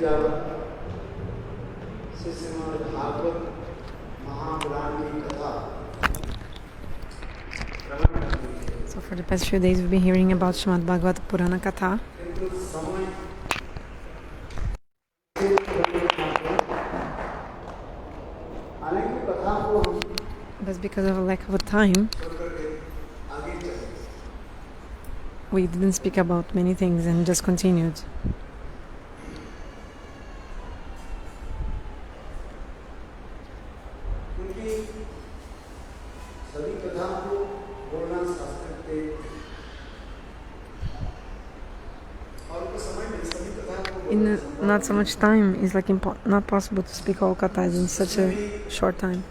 So for the past few days we've been hearing about Srimad Bhagavatam Purana Katha. But because of a lack of time, we didn't speak about many things and just continued. In not so much time, it's like not possible to speak all kathas in such a short time.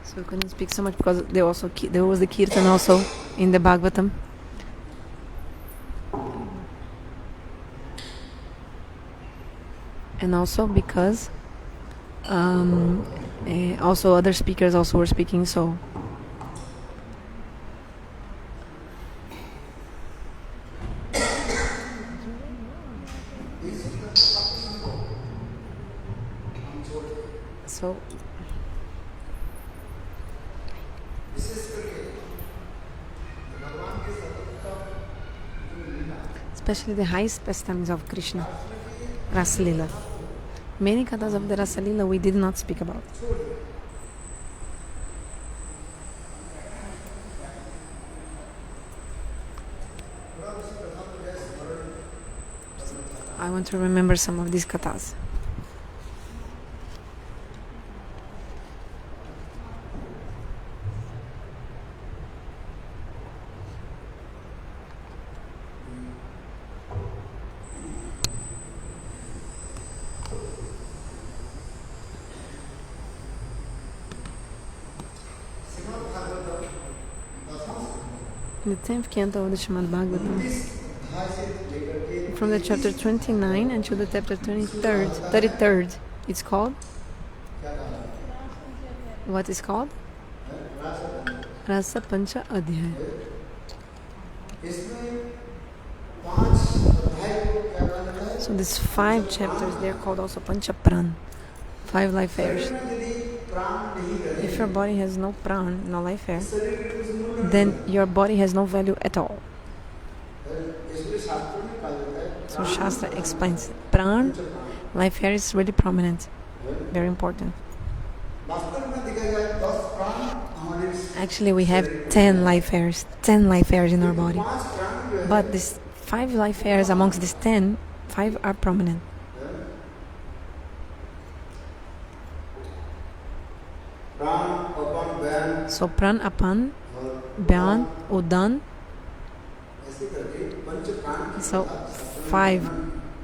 So we couldn't speak so much because there was the kirtan also in the Bhagavatam. And also because also other speakers also were speaking, so especially the highest pastimes of Krishna, Rasa Lila. Many kathas of the Rasa Lila we did not speak about. I want to remember some of these kathas. In the 10th canto of the Srimad Bhagavatam, from the chapter 29 until the chapter 33rd, it's called? What is called? Rasa Pancha Adhyaya. So these 5 chapters, they are called also Pancha Pran, 5 life airs. If your body has no pran, no life air, then your body has no value at all. So Shastra explains, pran, life air is really prominent, very important. Actually, we have 10 life airs in our body. But these 5 life airs, amongst these 10, 5 are prominent. So pran apan, byan, udan. So 5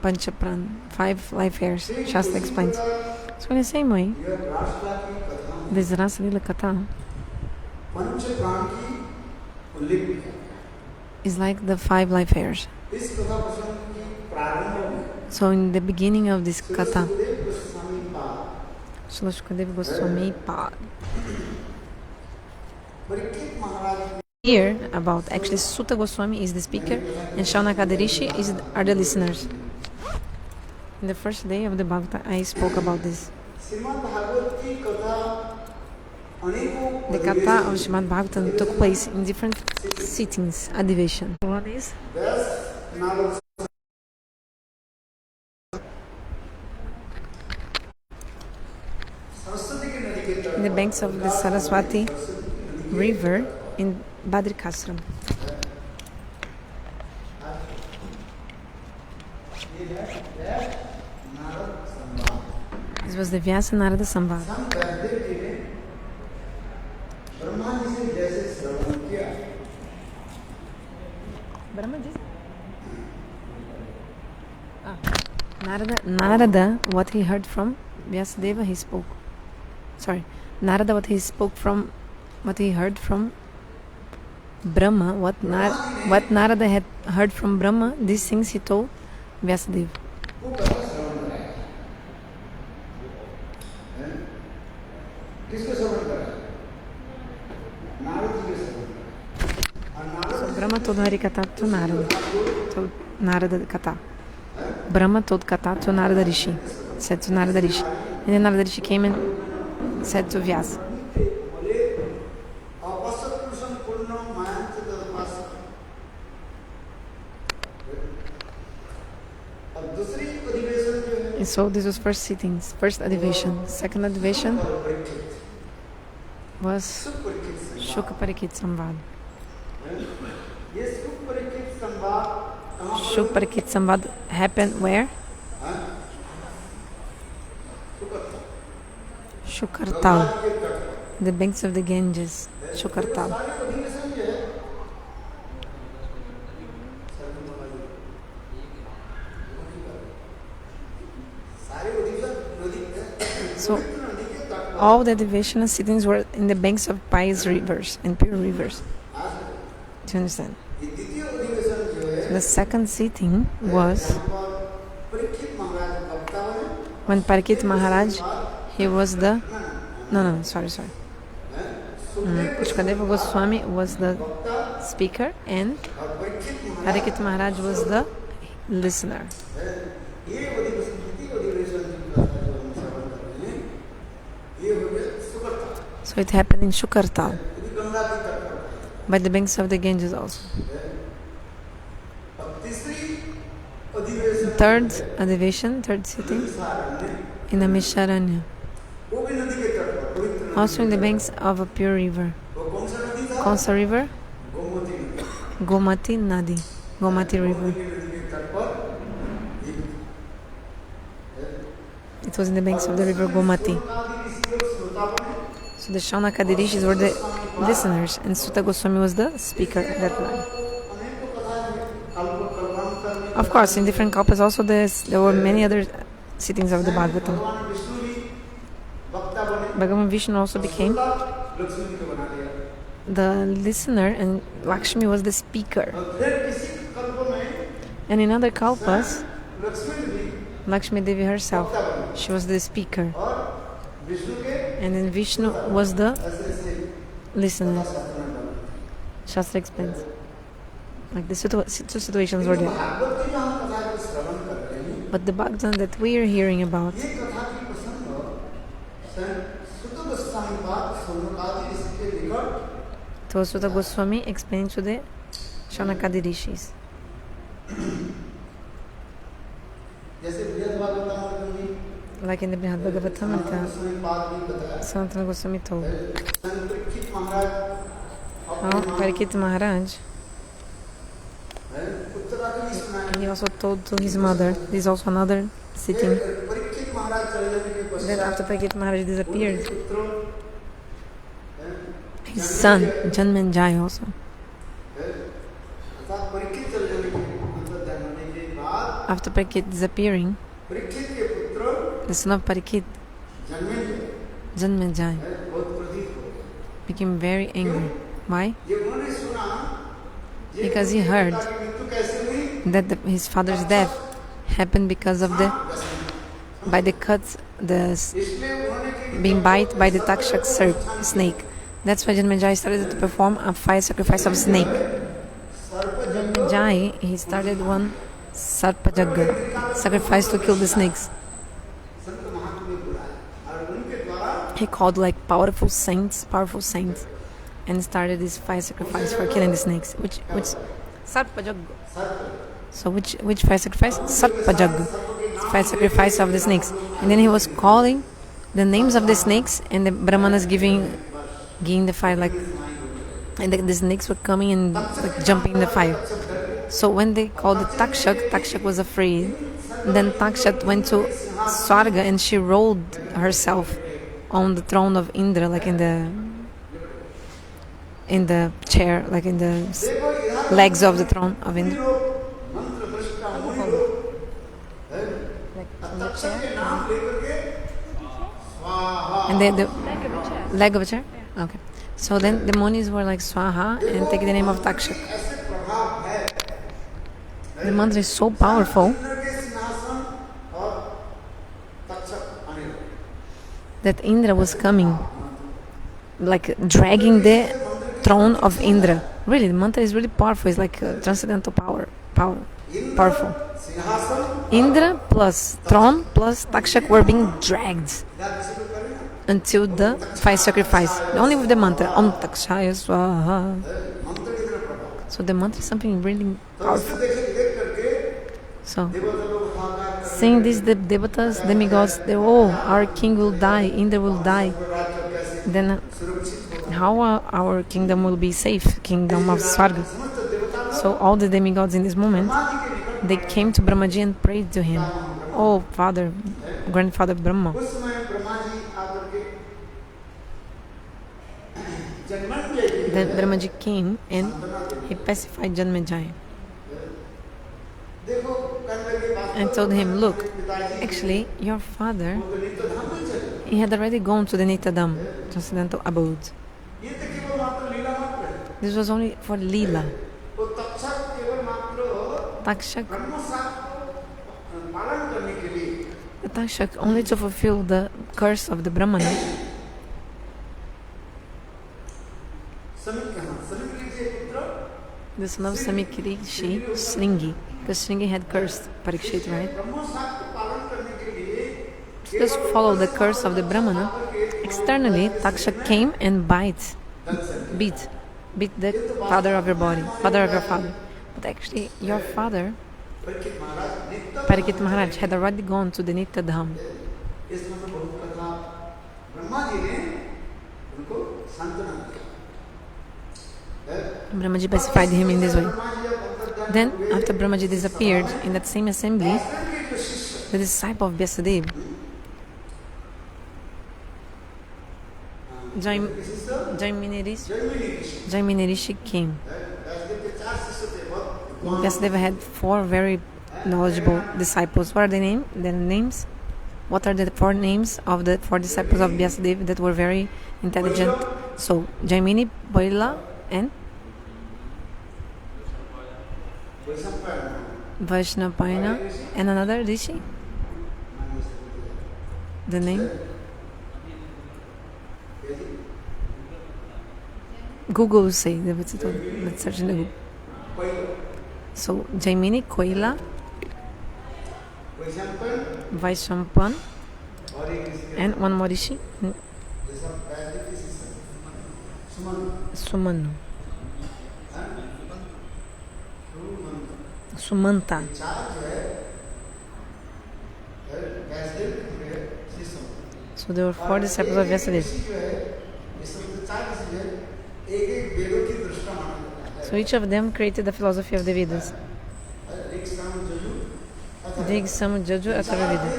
panchapran, 5 life airs, Shastra explains. So in the same way, this Rasa Lila Katha is like the 5 life airs. So in the beginning of this Katha, Srila Shukadev Goswami Pad. Here about actually Sutta Goswami is the speaker and JanakaPuri Rishi are the listeners. In the first day of the Bhagavatam I spoke about this. The Katha of Srimad Bhagavatam took place in different sittings, adivation. One is in the banks of the Saraswati river in Badrikashram. This was the Vyasa Narada samvad. Brahmaji? Narada, what he heard from Vyasadeva, he spoke. Sorry, Narada, what he heard from Brahma, what Narada had heard from Brahma, these things he told Vyasadeva. So Brahma told Harikatha to Narada Katha. Brahma told Katha to Narada Rishi, said to Narada Rishi. And then Narada Rishi came and said to Vyasa. And so this was first sittings, first adivation. Second adivation was Sukh Parikit Samvad. Sukh Parikit Samvad happened where? Shukartal, the banks of the Ganges, Shukartal. So all the devotional sittings were in the banks of pious rivers and pure rivers. Do you understand? So the second sitting was when Parikit Maharaj, he was the Pushkadeva Goswami was the speaker and Parikit Maharaj was the listener. So it happened in Shukartal, by the banks of the Ganges also. Third adivation, third sitting, in the Misharanya, also in the banks of a pure river. Konsa river? Gomati Nadi, Gomati river. It was in the banks of the river Gomati. So the Janaka Rishis were the listeners and Sutta Goswami was the speaker at that time. Of course, in different kalpas also there were many other sittings of the Bhagavatam. Bhagavan Vishnu also became the listener and Lakshmi was the speaker. And in other kalpas, Lakshmi Devi herself, she was the speaker. And then Vishnu was the listener. Shastra explains. Like the two situations were there. But the Bhagavatam that we are hearing about, to Sutta Goswami explained to the Janaka Rishis. Like in the Srimad Bhagavatam, Sanatana Goswami told how Parikit Maharaj, he also told to his mother, this is also another sitting, that after Parikit Maharaj disappeared, his son, Janmajeya also, after Parikit disappearing, the son of Parikit, Janmajeya, became very angry. Why? Because he heard that his father's death happened because of by the cuts, being bitten by the takshak snake. That's why Janmajeya started to perform a fire sacrifice of snake. Janmajeya, he started one sarpa yagna, sacrifice to kill the snakes. He called like powerful saints, and started this fire sacrifice for killing the snakes. Which sarpa yagna. So which fire sacrifice? Sarpa yagna, fire sacrifice of the snakes. And then he was calling the names of the snakes, and the brahmanas giving the fire, like, and the snakes were coming and like jumping in the fire. So when they called the Takshak was afraid. Then Takshak went to Swarga and she rolled herself on the throne of Indra, like in the chair, like in the legs of the throne of Indra. like on the chair. And the leg of a chair? Okay. So then the munis were like Swaha and take the name of Takshak. The mantra is so powerful that Indra was coming, like dragging the throne of Indra. Really, the mantra is really powerful. It's like transcendental powerful. Indra plus throne plus Takshak were being dragged until the fire sacrifice. Only with the mantra Om Takshaya Swaha. So the mantra is something really powerful. So saying this, the devatas, demigods, our king will die, Indra will die. Then how our kingdom will be safe, kingdom of Svarga? So all the demigods in this moment, they came to Brahmaji and prayed to him. Oh, Father, Grandfather Brahma. Then Brahmaji came and he pacified Janmajeya and told him, look, actually your father, he had already gone to the Nitadam, transcendental abode. This was only for Lila. Takshak, the Takshak only to fulfill the curse of the Brahmana. The son of Samikrishi, Sringi, because Sringi had cursed Parikshit, right? Just follow the curse of the Brahmana. Externally, Takshak came and beat the father of your body, father of your father. But actually, your father, Parikshit Maharaj, had already gone to the Nitya Dham. Brahmaji pacified him in this way. Then, after Brahmaji disappeared, in that same assembly, the disciple of Vyasadeva, Jaimini Rshi came. Vyasadeva had 4 very knowledgeable disciples. What are their names? What are the 4 names of the 4 disciples of Vyasadeva that were very intelligent? So, Jaimini, Boila, and Vaishnavas, and another Rishi. The name? Google will say. Let's search in the Google. So Jaimini, Koila, Vaishnavan, and one more Rishi, Sumanta. So there were 4 disciples of Vyasadeva. So each of them created the philosophy of the Vedas. Dig, Sam, Jaju, Atharva Veda.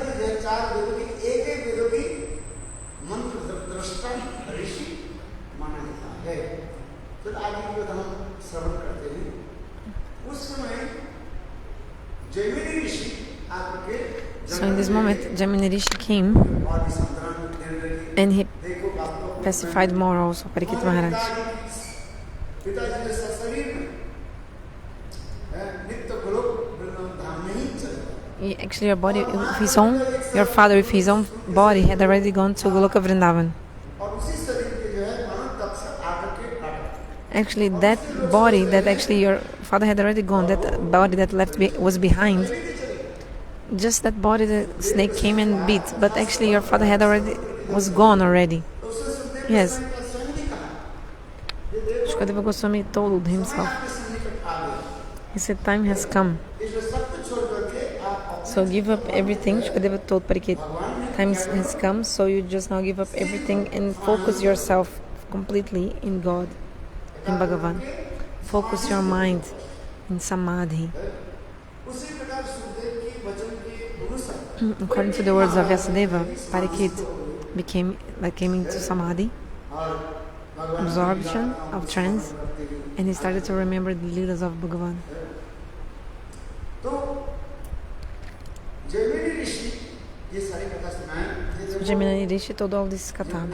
So in this moment, Jaimini Rishi came and he pacified more also Parikshit Maharaj. Actually, your father with his own body had already gone to Goloka Vrindavan. Actually, that body that actually your father had already gone, that body that was behind, just that body the snake came and beat, but actually your father was gone already. Yes. Shukadeva Goswami told himself. He said, time has come. So give up everything. Shukadeva told Parikshit, time has come, so you just now give up everything and focus yourself completely in God, in Bhagavan. Focus your mind in samadhi. According to the words of Vyasadeva, Parikshit came into samadhi, absorption of trance, and he started to remember the Leelas of Bhagavan. So Jaimini Rshi told all this katha.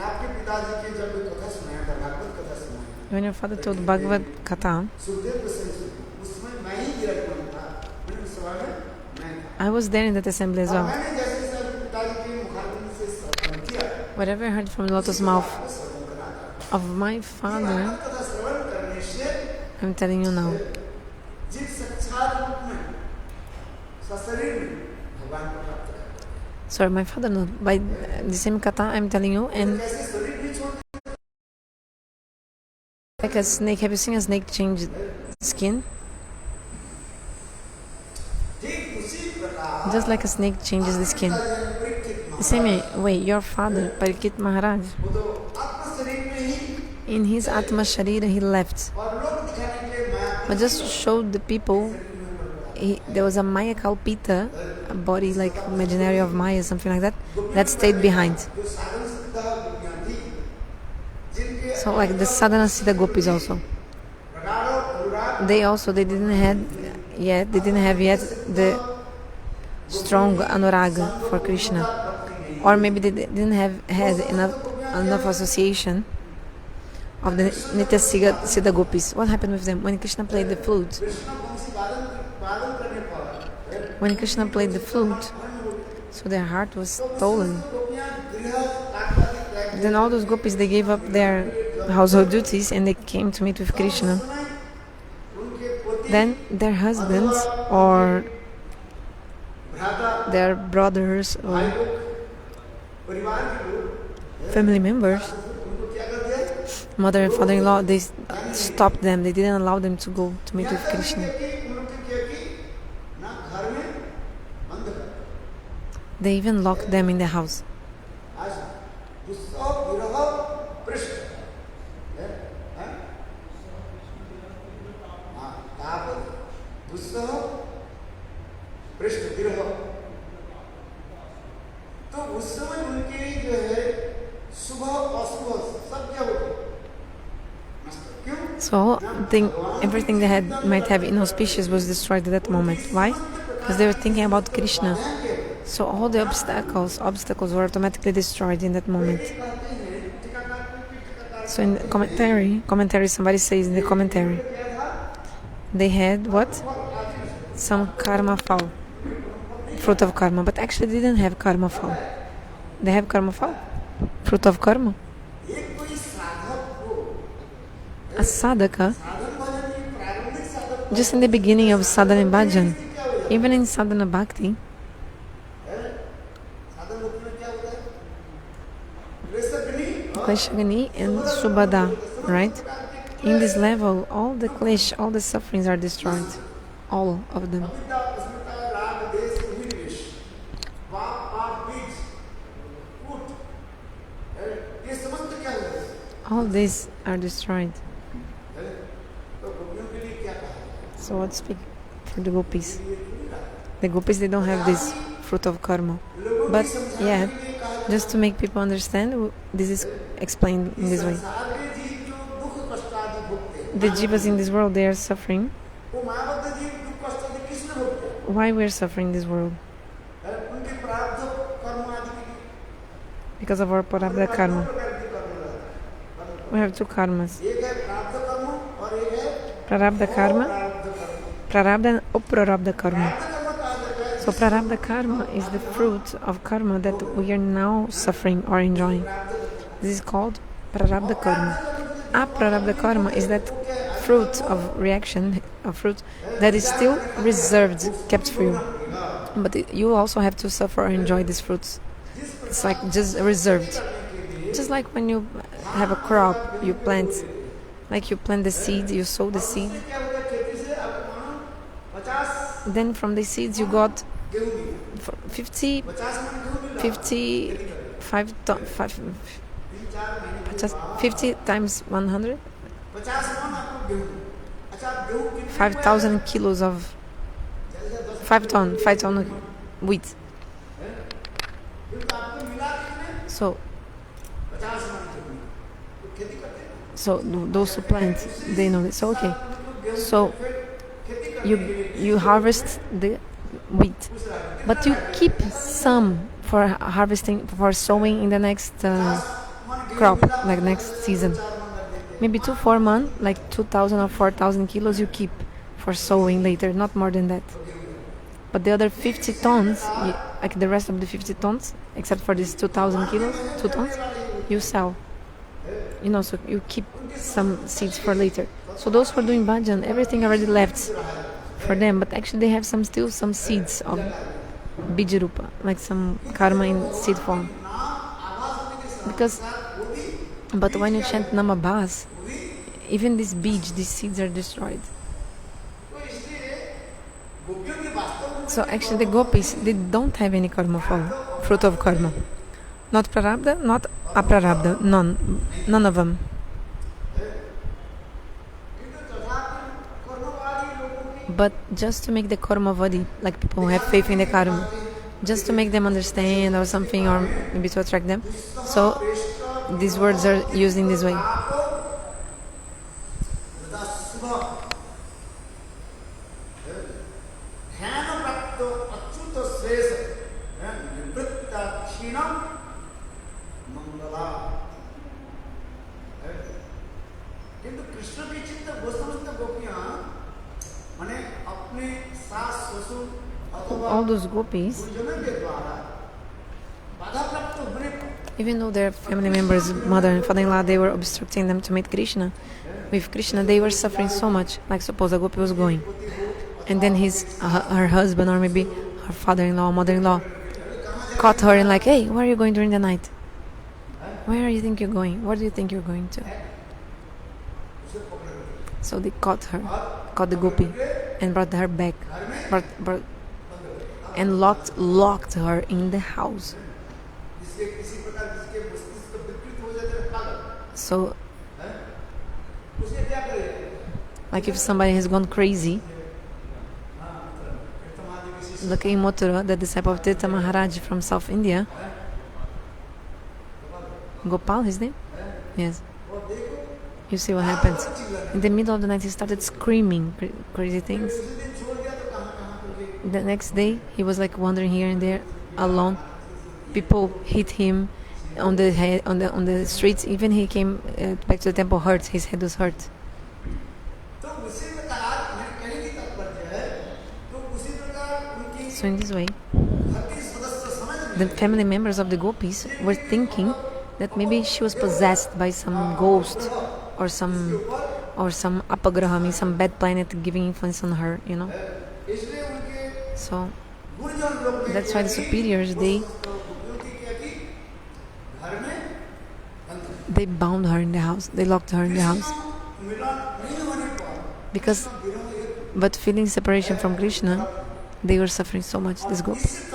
When your father told Bhagavad Katha, I was there in that assembly as well. Whatever I heard from the lotus mouth of my father, I'm telling you now. Sorry, my father, no. By the same kata, I'm telling you, and like a snake, have you seen a snake change skin? Just like a snake changes the skin. The same way, your father, Parikshit Maharaj, in his Atma Sharira, he left. But just to show the people, there was a Maya Kalpita, a body like imaginary of Maya, something like that, that stayed behind. So like the sadhana siddha Gopis also. They didn't have yet the strong anuraga for Krishna. Or maybe they didn't have had enough association of the Nitya Siddha Gopis. What happened with them? When Krishna played the flute, so their heart was stolen. Then all those Gopis, they gave up their household duties and they came to meet with Krishna. Then their husbands or their brothers or family members, mother and father-in-law, they stopped them. They didn't allow them to go to meet with Krishna. They even locked them in the house. So everything they might have inauspicious was destroyed at that moment. Why? Because they were thinking about Krishna. So all the obstacles were automatically destroyed in that moment. So in the commentary, somebody says in the commentary, they had what? Some karma fall, fruit of karma, but actually they didn't have karma fall. They have karma fall, fruit of karma. A sadhaka, just in the beginning of sadhana and bhajan, even in sadhana bhakti, Kleshagni and Subhada, right? In this level, all the klesh, all the sufferings are destroyed. All of them. All these are destroyed. So what speak for the Gopis? The Gopis, they don't have this fruit of karma. But yeah, just to make people understand, this is explained in this way. The jivas in this world, they are suffering. Why we are suffering in this world? Because of our prarabdha karma. We have two karmas. Prarabdha karma, prarabdha and aprarabdha karma. So prarabdha karma is the fruit of karma that we are now suffering or enjoying. This is called prarabdha karma. Aprarabdha karma is that fruit of reaction, a fruit that is still reserved, kept for you. But you also have to suffer or enjoy these fruits. It's like just reserved. Just like when you have a crop, you plant the seed, you sow the seed. Then from the seeds you got 50 times 100, 5,000 kilos of 5 ton wheat. So those who plant, they know this. So okay, so you harvest the wheat, but you keep some for harvesting, for sowing in the next crop, like next season. Maybe 2-4 months, like 2,000 or 4,000 kilos you keep for sowing later, not more than that. But the other 50 tons, like the rest of the 50 tons, except for these 2,000 kilos, 2 tons, you sell. So you keep some seeds for later. So those who are doing bhajan, everything already left for them, but actually they have still some seeds of bijarupa, like some karma in seed form. But when you chant namabhas, even these seeds are destroyed. So actually the gopis, they don't have any karma fruit of karma. Not prarabdha, not aprarabdha, none of them. But just to make the karma vadi, like people who have faith in the karma, just to make them understand or something, or maybe to attract them. So these words are used in this way. All those gopis, even though their family members, mother and father-in-law, they were obstructing them to meet Krishna, with Krishna they were suffering so much. Like suppose a gopi was going, and then her husband, or maybe her father-in-law, mother-in-law, caught her and like, hey, where are you going during the night? Where do you think you're going? What do you think you're going to? So they caught the gopi, and brought her back, and locked her in the house. So, like if somebody has gone crazy, like in Mathura, the disciple of Tirtha Maharaj from South India, Gopal, his name? Yes. You see what happens. In the middle of the night, he started screaming crazy things. The next day, he was like wandering here and there, alone. People hit him on the head, on the streets. Even he came back to the temple hurt. His head was hurt. So in this way, the family members of the gopis were thinking that maybe she was possessed by some ghost or some apagraham, some bad planet giving influence on her, So that's why the superiors, they bound her in the house. They locked her in the house. But feeling separation from Krishna, they were suffering so much, these gopis.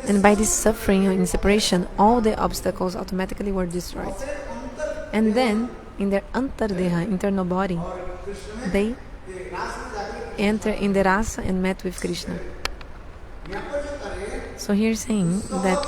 And by this suffering and separation, all the obstacles automatically were destroyed. And then, in their antardeha, internal body, they enter in the rasa and met with Krishna. So here saying that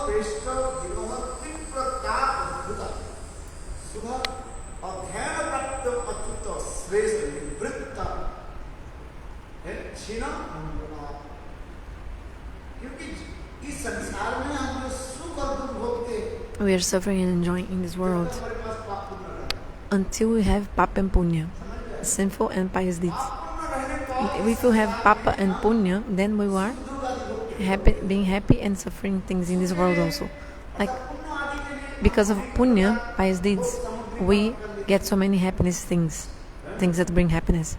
we are suffering and enjoying in this world until we have papa and punya, sinful and pious deeds. If you have papa and punya, then we are being happy and suffering things in this world also. Like because of punya, pious deeds, we get so many happiness things that bring happiness.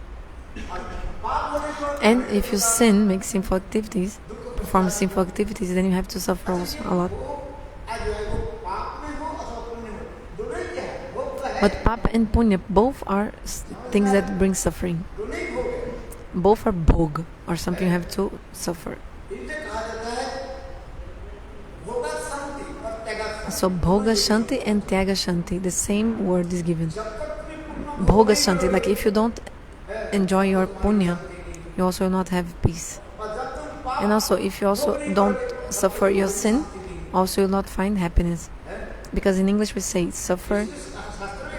And if you make sinful activities, perform sinful activities, then you have to suffer also a lot. But papa and punya, both are things that bring suffering. Both are bhoga, or something you have to suffer. So bhoga shanti and tyaga shanti, the same word is given. Bhoga shanti, like if you don't enjoy your punya, you also will not have peace. And also if you also don't suffer your sin, also you will not find happiness. Because in English we say suffer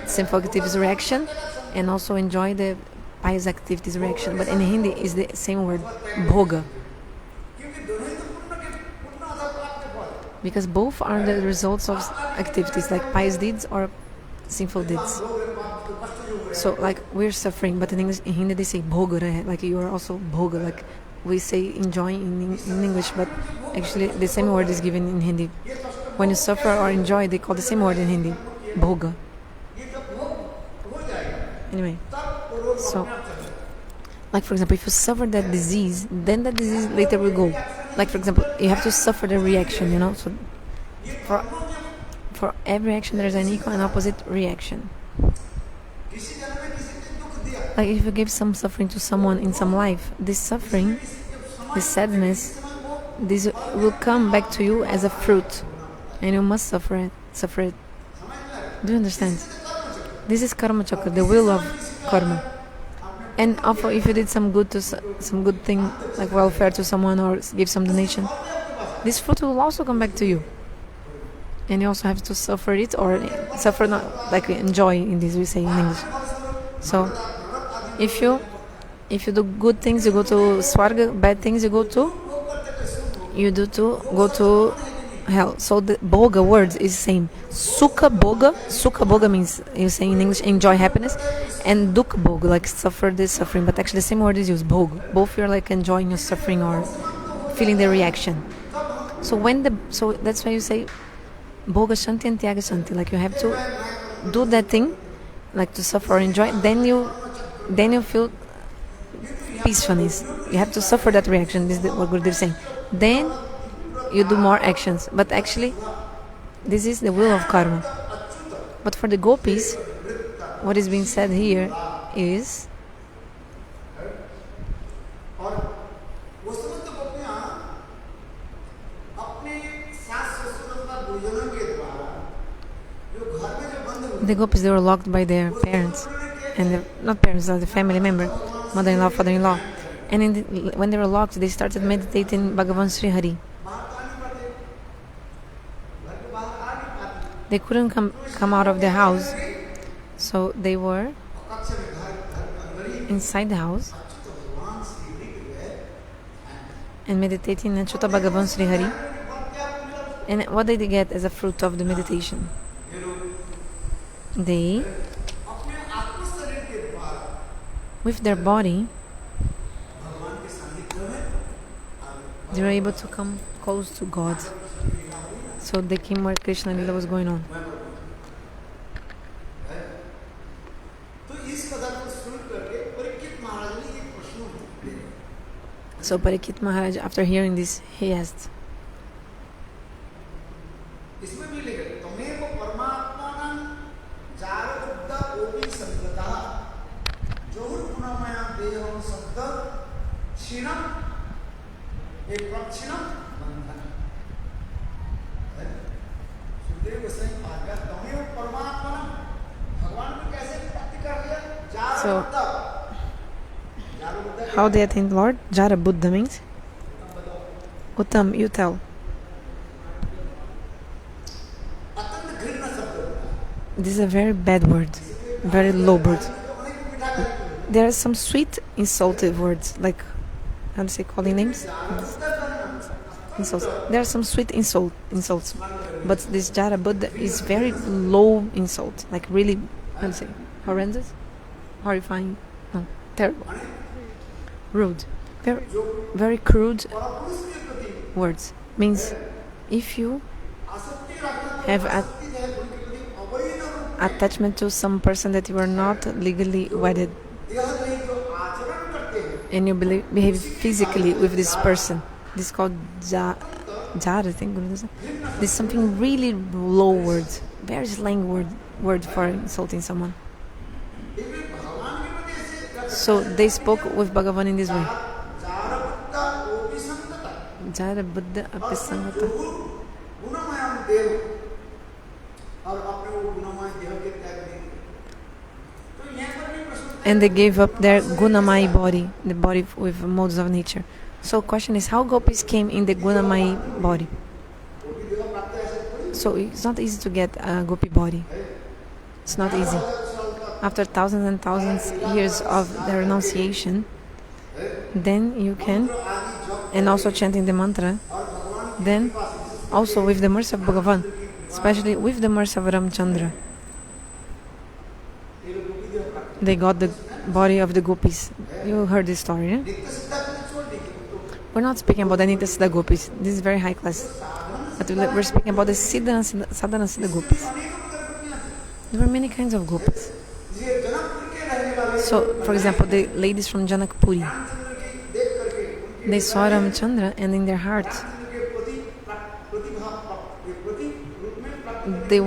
sinful activities reaction and also enjoy the pious activities reaction. But in Hindi is the same word, bhoga. because both are the results of activities like pious deeds or sinful deeds. So like we're suffering, but in English, in Hindi they say bhoga rahe, like you are also bhoga, like we say enjoying in English, but actually the same word is given in Hindi. When you suffer or enjoy, they call the same word in Hindi, bhoga. Anyway, so like for example, if you suffer that disease, then that disease later will go. Like for example, you have to suffer the reaction, you know. So for every action there is an equal and opposite reaction. Like if you give some suffering to someone in some life, this suffering, this sadness, this will come back to you as a fruit, and you must suffer it. Do you understand? This is karma chakra, the wheel of karma. And also, if you did some good thing, like welfare to someone or give some donation, this fruit will also come back to you. And you also have to suffer it, or suffer, not like enjoy, in this we say in English. So, if you do good things, you go to Swarga. Bad things, you go to hell. So the bhoga word is same. Sukha bhoga means, you say in English, enjoy happiness, and dukh bhoga, like suffer this suffering. But actually the same word is used, bhoga. Both you're like enjoying your suffering or feeling the reaction. So that's why you say bhoga shanti and tyaga shanti. Like you have to do that thing, like to suffer or enjoy. Then you feel peacefulness. You have to suffer that reaction. This is what Gurudev is saying. Then you do more actions. But actually, this is the will of karma. But for the Gopis, what is being said here is the Gopis, they were locked by their parents, and not parents, the family member, mother-in-law, father-in-law. And when they were locked, they started meditating Bhagavan Sri Hari. They couldn't come out of the house, so they were inside the house and meditating Achyuta Bhagavan Sri Hari. And what did they get as a fruit of the meditation? They, with their body, they were able to come close to God. So they came where Krishna Lila was going on. So Parikshit Maharaj, after hearing this, he asked, so how they attained Lord? Jara Buddha means Uttam, you tell. This is a very bad word, very low word. There are some sweet insultive words, like, how do you say, calling names? Insults. There are some sweet insults, but this Jara Buddha is very low insult, like really, how do you say, horrendous, horrifying, no, terrible, rude, very, very crude words. Means if you have attachment to some person that you are not legally wedded, and you behave physically with this person, this is called Jara, I think. This is something really low word, very slang word for insulting someone. So they spoke with Bhagavan in this way. Jara Buddha Apisangata. And they gave up their gunamai body, the body with modes of nature. So question is, how Gopis came in the gunamai body? So it's not easy to get a Gopi body. It's not easy. After thousands and thousands years of the renunciation, then you can, and also chanting the mantra, then also with the mercy of Bhagavan, especially with the mercy of Ramchandra, they got the body of the Gopis. You heard this story, eh? We're not speaking about the Nitya Siddha Gopis. This is very high class. But we're speaking about the Siddha, Sadhana Siddha Gopis. There were many kinds of Gopis. So, for example, the ladies from JanakaPuri, they saw Ramchandra, and in their heart they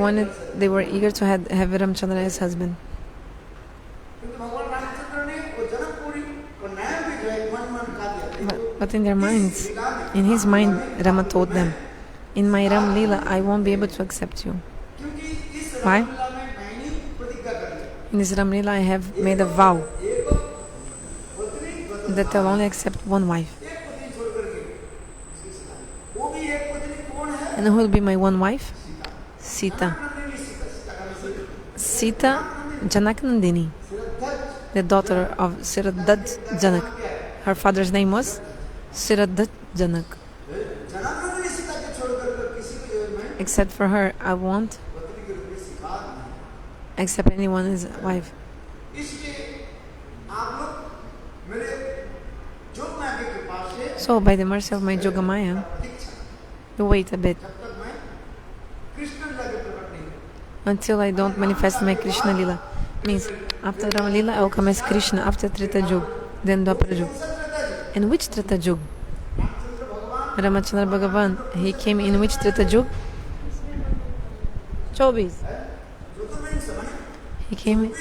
were eager to have Ramchandra as husband. But in their minds, in his mind, Rama told them, in my Rama Lila, I won't be able to accept you. Why? In this Rama Lila, I have made a vow that I'll only accept one wife. And who will be my one wife? Sita. Sita Janaknandini, the daughter of Siradhat Janak. Her father's name was Siradhat Janak. Except for her, I won't accept anyone as wife. So, by the mercy of my Yogamaya, you wait a bit until I don't manifest my Krishna Lila. Means, after Rama Lila, I will come as Krishna after Treta Yug, then Dwapara Yug. And which Treta Yug? Ramachandra Bhagavan, he came in which Treta Yug? Chobis. He came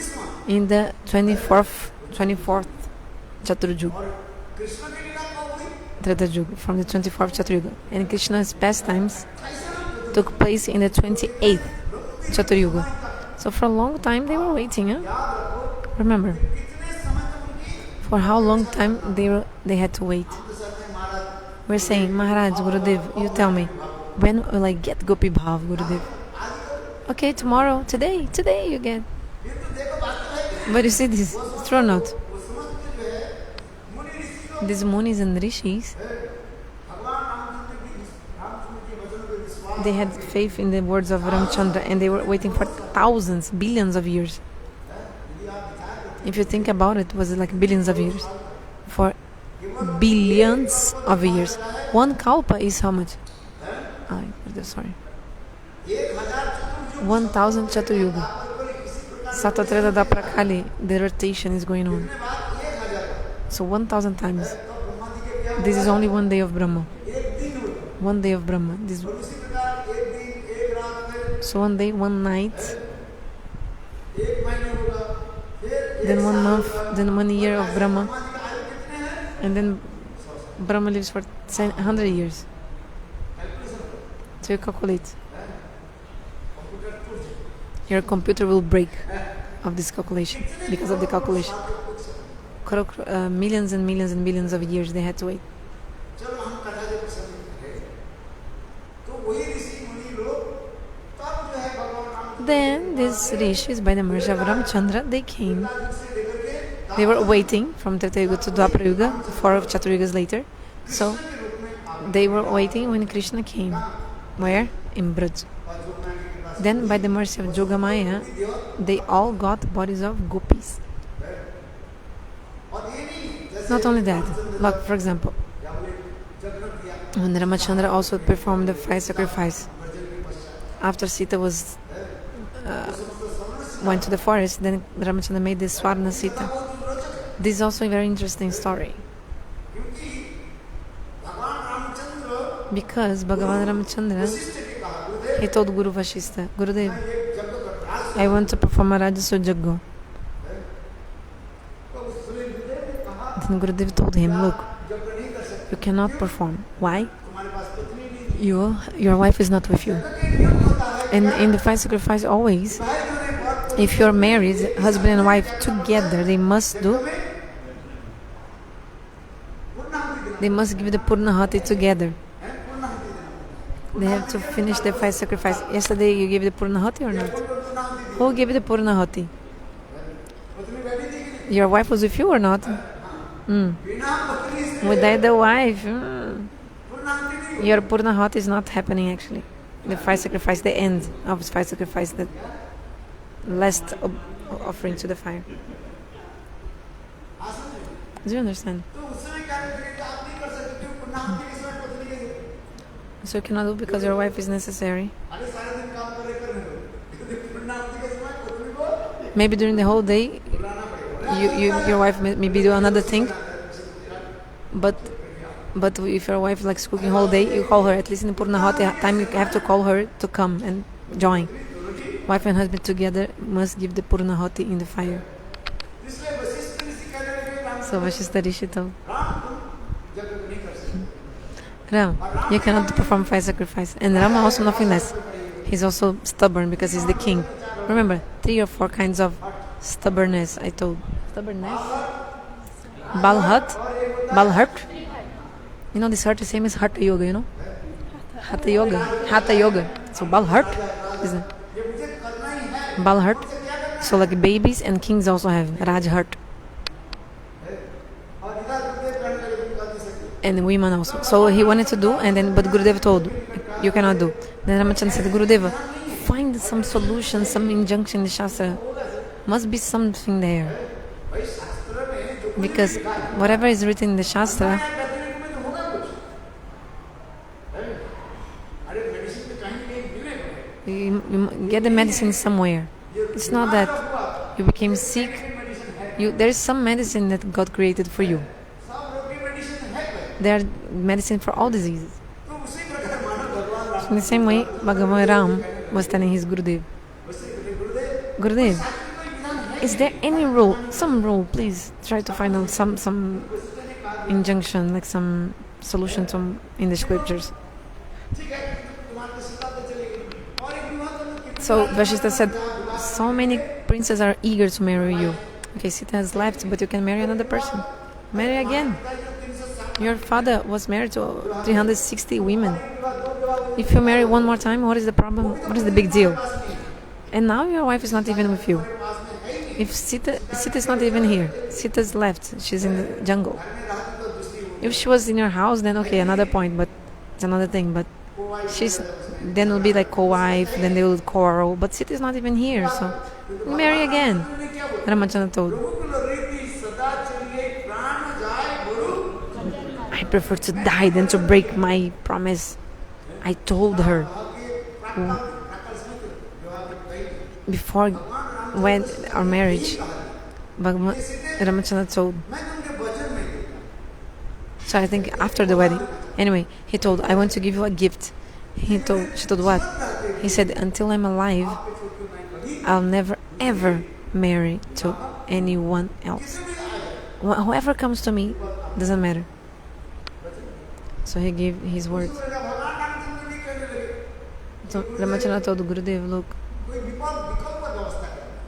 in the 24th Chaturyug. Treta Yug, from the 24th Chaturyuga. And Krishna's pastimes took place in the 28th Chaturyuga. So for a long time they were waiting, huh? Remember, for how long time they had to wait. We're saying, Maharaj, Gurudev, you tell me, when will I get Gopi Bhav, Gurudev? Okay, tomorrow, today you get. But you see this, it's true or not? These Munis and Rishis, they had faith in the words of Ramchandra, and they were waiting for thousands, billions of years. If you think about it, was like billions of years. For billions of years. One kalpa is how much? Sorry. 1000 Chaturyuga. Satatreta Daprakali, the rotation is going on. So 1000 times. This is only one day of Brahma. One day of Brahma. So one day, one night, then 1 month, then 1 year of Brahma, and then Brahma lives for 100 years. So you calculate. Your computer will break of this calculation, because of the calculation. Millions and millions and millions of years they had to wait. Then these rishis, by the mercy of Ramchandra, they came. They were waiting from Treta Yuga to Dwapara Yuga, 4 Chaturyugas later. So they were waiting when Krishna came. Where? In Braj. Then by the mercy of Yogamaya, they all got bodies of gopis. Not only that, like for example, when Ramachandra also performed the fire sacrifice, after Sita went to the forest, then Ramachandra made the Svarna Sita. This is also a very interesting story. Because Bhagavan Ramachandra, he told Guru Vasishta, Gurudev, I want to perform a Rajasuya Yagna. Then Gurudev told him, look, you cannot perform. Why? Your wife is not with you. And in the fire sacrifice always, if you're married, husband and wife together, they must give the Purnahati together. They have to finish the fire sacrifice. Yesterday you gave the Purnahati or not? Who gave the Purnahati? Your wife was with you or not? Without the wife. your Purnahati is not happening actually. The fire sacrifice, the end of fire sacrifice, the last offering to the fire. Do you understand? So you cannot do because your wife is necessary. Maybe during the whole day, your wife maybe do another thing. But if your wife likes cooking whole day, you call her. At least in the Purnahati time, you have to call her to come and join. Wife and husband together must give the Purnahati in the fire. So Vasishta Rishi told Rama, you cannot perform fire sacrifice. And Rama also nothing less. He's also stubborn because he's the king. Remember, 3 or 4 kinds of stubbornness I told. Stubbornness? Balhart. You know this heart is same as Hatha Yoga, you know? Hatha Yoga. So Balhart is it? Balhart. So like babies and kings also have Rajhart. And women also. So he wanted to do, but Gurudeva told, you cannot do. Then Ramachandra said, Gurudeva, find some solution, some injunction in the Shastra. Must be something there. Because whatever is written in the Shastra, you get the medicine somewhere. It's not that you became sick. There is some medicine that God created for you. There are medicine for all diseases. So in the same way, Bhagavan Ram was telling his Gurudev, Gurudev, is there any rule, some rule, please try to find out some injunction, like some solution in the scriptures. So Vasishta said, so many princes are eager to marry you. Okay, Sita has left, but you can marry another person. Marry again. Your father was married to 360 women. If you marry one more time, what is the problem? What is the big deal? And now your wife is not even with you. If Sita is not even here, Sita's left, she's in the jungle. If she was in your house, then okay, another point, but it's another thing. But then will be like co-wife, then they will quarrel. But Sita is not even here, so marry again. Ramachandra told, I prefer to die than to break my promise. I told her before our marriage, Ramachandra told. So I think after the wedding. Anyway, he told, I want to give you a gift. She told what? He said, until I'm alive, I'll never ever marry to anyone else. Whoever comes to me, doesn't matter. So he gave his word. So Ramachandra told Gurudev, look,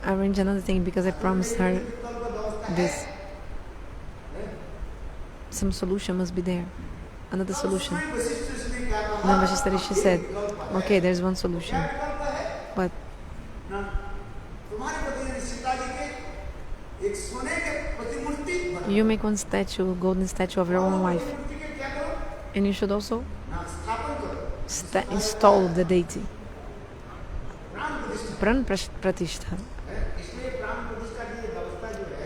I arranged another thing because I promised her this. Some solution must be there. Another solution. And then Vasishta Rishi said, okay, there's one solution. But you make one statue, a golden statue of your own wife. And you should also install the deity. Pran Pratishtha.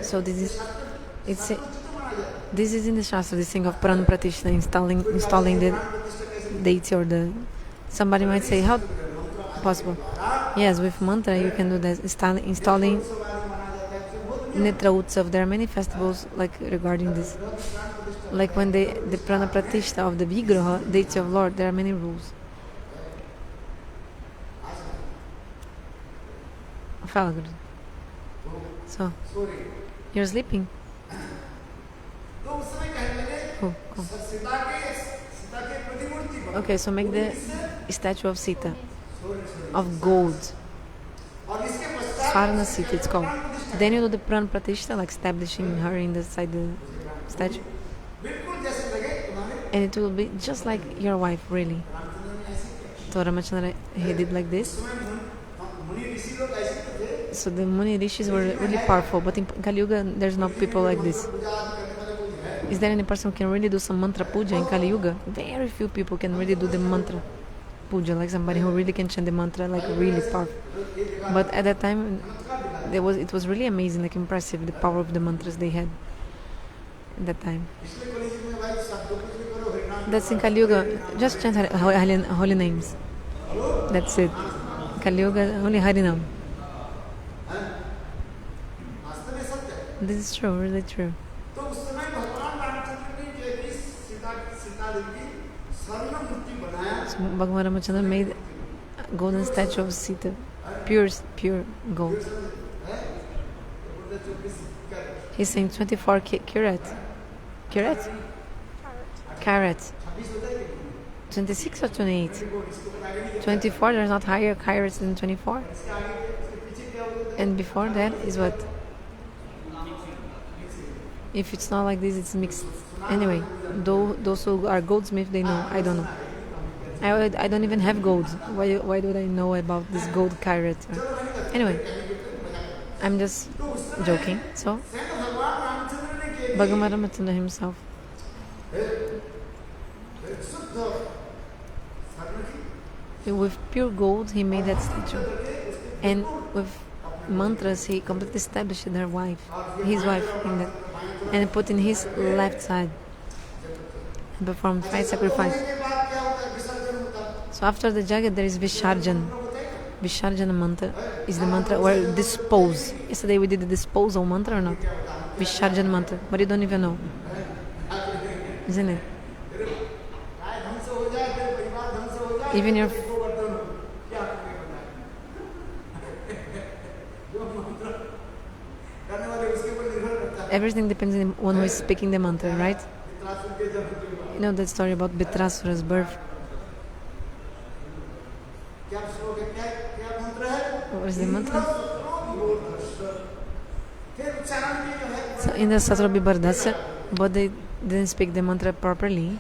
So this is in the Shastra, this thing of Pran Pratishtha, installing the deity or the... Somebody might say, how possible? Yes, with mantra you can do that, installing Netra Utsav. There are many festivals like regarding this. Like when the Prana Pratishtha of the Vigraha, deity of Lord, there are many rules. Fala, Guru. So, you're sleeping? Oh, come. Okay, so make the statue of Sita, of gold. Svarna Sita, it's called. Then you do the Pran Pratishtha, like establishing her inside the statue. And it will be just like your wife, really. So Ramachandra, he did like this. So the Muni Rishis were really powerful, but in Kali Yuga, there's no people like this. Is there any person who can really do some mantra puja in Kali Yuga? Very few people can really do the mantra puja, like somebody who really can chant the mantra like really powerful. But at that time, it was really amazing, like impressive, the power of the mantras they had at that time. That's in Kali Yuga. Just chant holy names. That's it. Kali Yuga, only Harinam. This is true, really true. So Bhagavan Ramachandra made a golden statue of Sita, pure gold. He's saying 24 carat. 26 or 28? 24, there's not higher carats than 24. And before that is what? If it's not like this, it's mixed. Anyway, those who are goldsmiths, they know. I don't know. I don't even have gold. Why do I know about this gold carat? Anyway, I'm just joking. So, Bhagavan Ramachandra himself, with pure gold, he made that statue. And with mantras, he completely established his wife, in that, and put in his left side and performed 5 sacrifices. So after the jagat, there is Visarjana mantra is the mantra where dispose. Yesterday we did the disposal mantra or not? Visarjana mantra, but you don't even know, isn't it? Even your everything depends on the one who is speaking the mantra, right? You know that story about Bitrasura's birth? What is the mantra? So in the Satra Bibardasya, but they didn't speak the mantra properly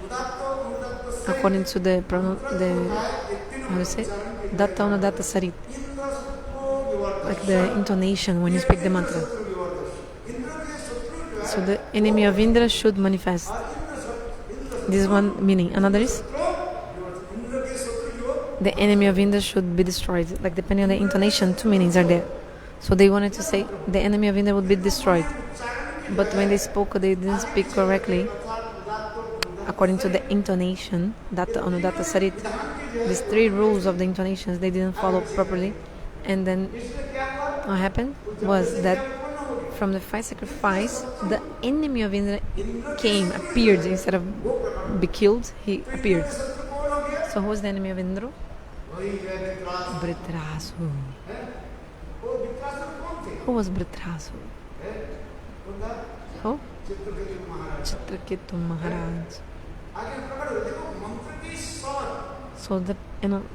according to the how do you say? Datta Unadatta Sarit, like the intonation when you speak the mantra. So the enemy of Indra should manifest. This is one meaning. Another is the enemy of Indra should be destroyed. Like depending on the intonation, 2 meanings are there. So they wanted to say the enemy of Indra would be destroyed. But when they spoke, they didn't speak correctly according to the intonation. Datta Anudatta Sarit. These 3 rules of the intonations they didn't follow properly. And then what happened was that from the 5 sacrifice, the enemy of Indra appeared. Instead of be killed, he appeared. So who was the enemy of Indra? Britrasu. Who was Britrasu? Who? Chitraketu Maharaj. So the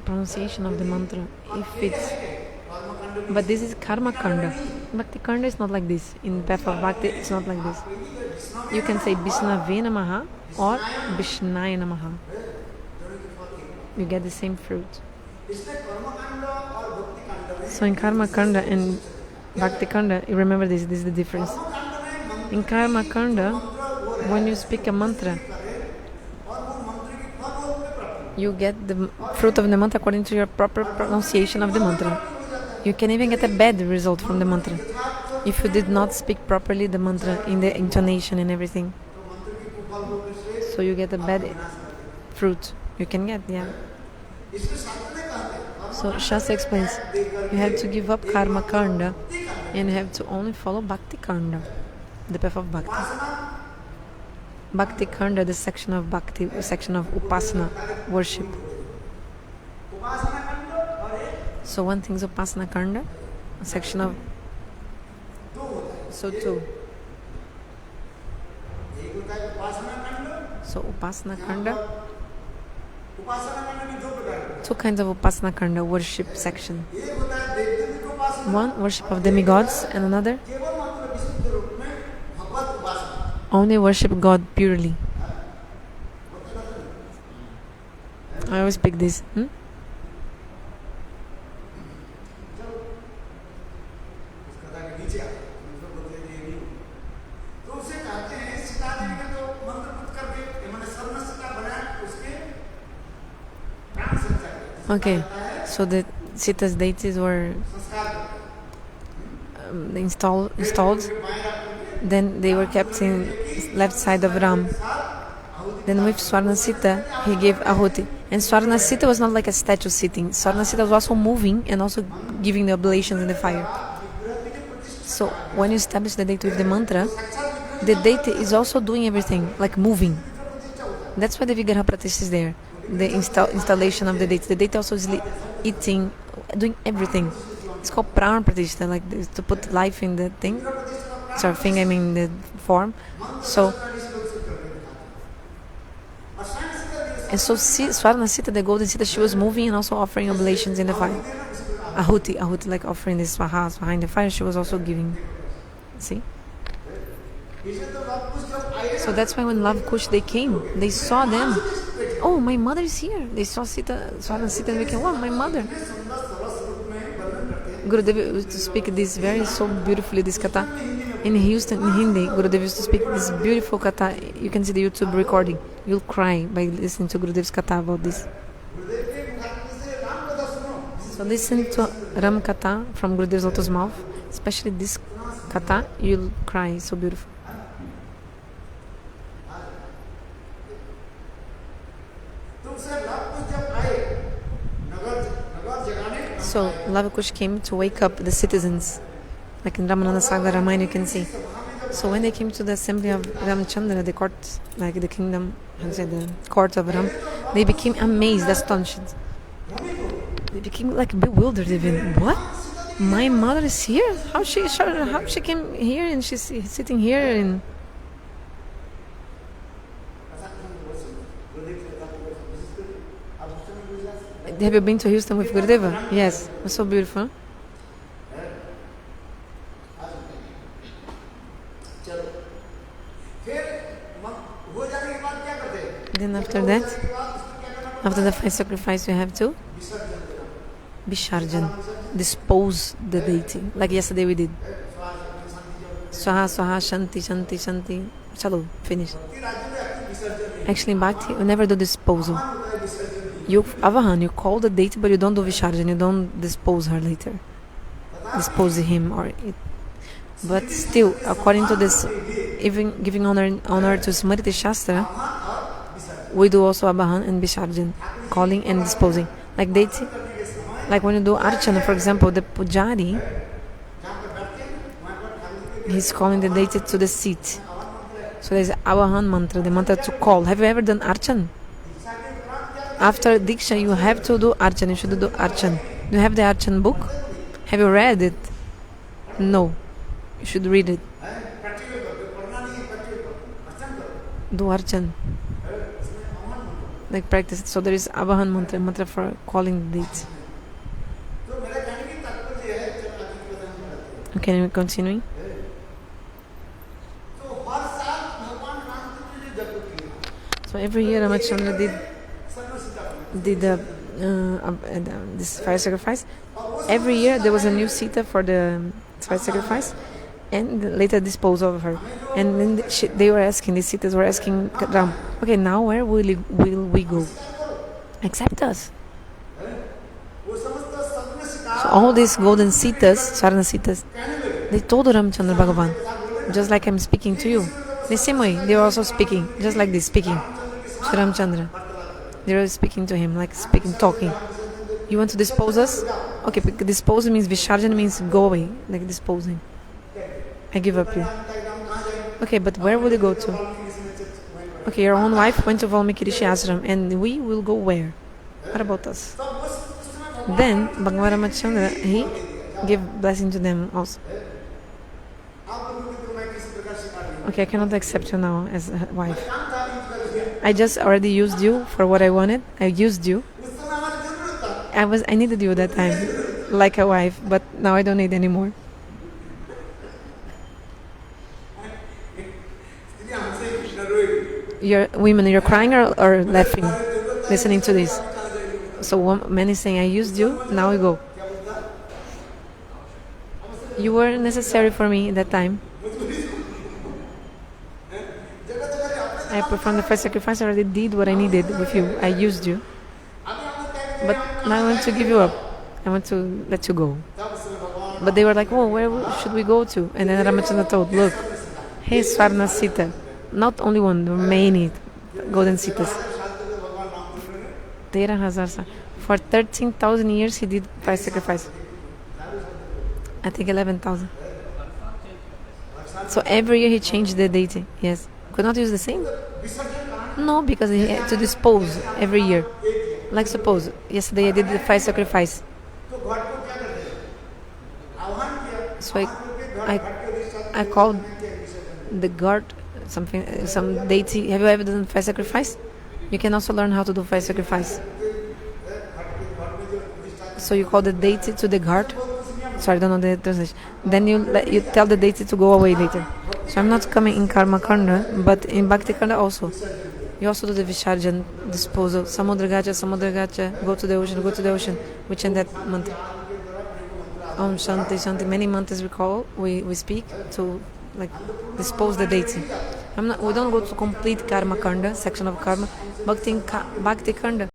pronunciation of the mantra, if it's... But this is karma kanda. Bhakti kanda is not like this. In the path of bhakti, it's not like this. You can say Vishnave Namaha or Vishnaya Namaha. You get the same fruit. So in karma kanda and bhakti kanda, you remember this is the difference. In karma kanda, when you speak a mantra, you get the fruit of the mantra according to your proper pronunciation of the mantra. You can even get a bad result from the mantra if you did not speak properly the mantra in the intonation and everything. So you get a bad fruit. You can get, yeah. So Shastra explains, you have to give up karma kanda and you have to only follow bhakti kanda, the path of bhakti. Bhakti kanda, the section of bhakti, the section of upasana, worship. So one thing is upasana kanda, a section of... So two. So upasana kanda, 2 kinds of upasana kanda, worship section. One, worship of demigods, and another, only worship God purely. I always pick this. Okay, so the Sita's deities were installed. Then they were kept in left side of Ram. Then with Svarna Sita, he gave Ahuti. And Svarna Sita was not like a statue sitting. Svarna Sita was also moving and also giving the oblations in the fire. So when you establish the deity with the mantra, the deity is also doing everything, like moving. That's why the Vigraha Pratishtha is there. The installation of the deity. The deity also is eating, doing everything. It's called Prana Pratishtha, like this, to put life in the thing. Sorry, thing, I mean the form. So Svarna Sita, the golden Sita, she was moving and also offering oblations in the fire. Ahuti, like offering the swaha in the fire, she was also giving. See? So that's why when Love Kush, they came, they saw them. Oh, my mother is here. They saw Svarna Sita, and they came, wow, my mother. Gurudev used to speak this so beautifully, this katha. In Houston, in Hindi, Gurudev used to speak this beautiful katha. You can see the YouTube recording. You'll cry by listening to Gurudev's katha about this. So listen to Ram katha from Gurudev's lotus mouth, especially this katha, you'll cry. It's so beautiful. So Lava Kush came to wake up the citizens. Like in Ramananda Sagar Ramayana, you can see. So when they came to the assembly of Ramchandra, the court, like the kingdom, the court of Ram, they became amazed, astonished. They became like bewildered even. What? My mother is here? How she came here and she's sitting here and... Have you been to Houston with Gurudeva? Yes, it was so beautiful. Then after that, after the 5 sacrifice, you have to Visarjan, dispose the deity, like yesterday we did. Swaha, swaha, shanti, shanti, shanti. Chalo, finish. Actually in Bhakti, you never do disposal. You Avahan, you call the deity, but you don't do Visarjan, you don't dispose her later. Dispose him or it. But still, according to this, even giving honor to Smriti Shastra, we do also Abahan and Visarjan, calling and disposing. Like deity, like when you do Archana, for example, the Pujari, he's calling the deity to the seat. So there's Abahan mantra, the mantra to call. Have you ever done Archan? After Diksha, you have to do Archan. You should do Archan. Do you have the Archan book? Have you read it? No. You should read it. Do Archan. Like practice it. So there is Abahan mantra for calling the deity. Okay, we're continuing. So every year Ramachandra did this fire sacrifice. Every year there was a new Sita for the fire sacrifice, and later disposal of her. And then they were asking, the Sitas were asking Ram, okay, now where will we go? Accept us. So all these golden Sitas, Svarna Sitas, they told Ramchandra Bhagavan, just like I'm speaking to you. The same way, they were also speaking, just like this, speaking to Ramchandra. They were speaking to him, like speaking, talking. You want to dispose us? Okay, dispose means Visarjan means go away, like disposing. I give up you. Okay, but where will you go to? Okay, your own wife went to Valmiki Rishi Ashram, and we will go where? What about us? Then Bhagavan Ramachandra, he gave blessing to them also. Okay, I cannot accept you now as a wife. I just already used you for what I wanted. I used you. I needed you that time, like a wife, but now I don't need anymore. You're crying or laughing, listening to this. So one man is saying, I used you, now we go. You were necessary for me at that time. I performed the first sacrifice, I already did what I needed with you. I used you. but now I want to give you up. I want to let you go. But they were like, oh, where should we go to? And then Ramachandra told, look, hey, Svarna Sita, not only one, there were many golden Sitas. 13,000. For 13,000 years he did fire sacrifice. I think 11,000. So every year he changed the deity. Yes. Could not use the same? No, because he had to dispose every year. Like suppose, yesterday I did the fire sacrifice. So I called the god, some deity. Have you ever done fire sacrifice? You can also learn how to do fire sacrifice. So you call the deity to the god. Sorry, I don't know the translation. Then you tell the deity to go away later. So I'm not coming in karma kanda, but in bhakti kanda also. You also do the Visarjan disposal. Samudra gacha, go to the ocean. We chant that mantra. Om Shanti Shanti. Many mantras we speak to like dispose the deity. We don't go to complete karma kanda, section of karma. Bhakti kanda.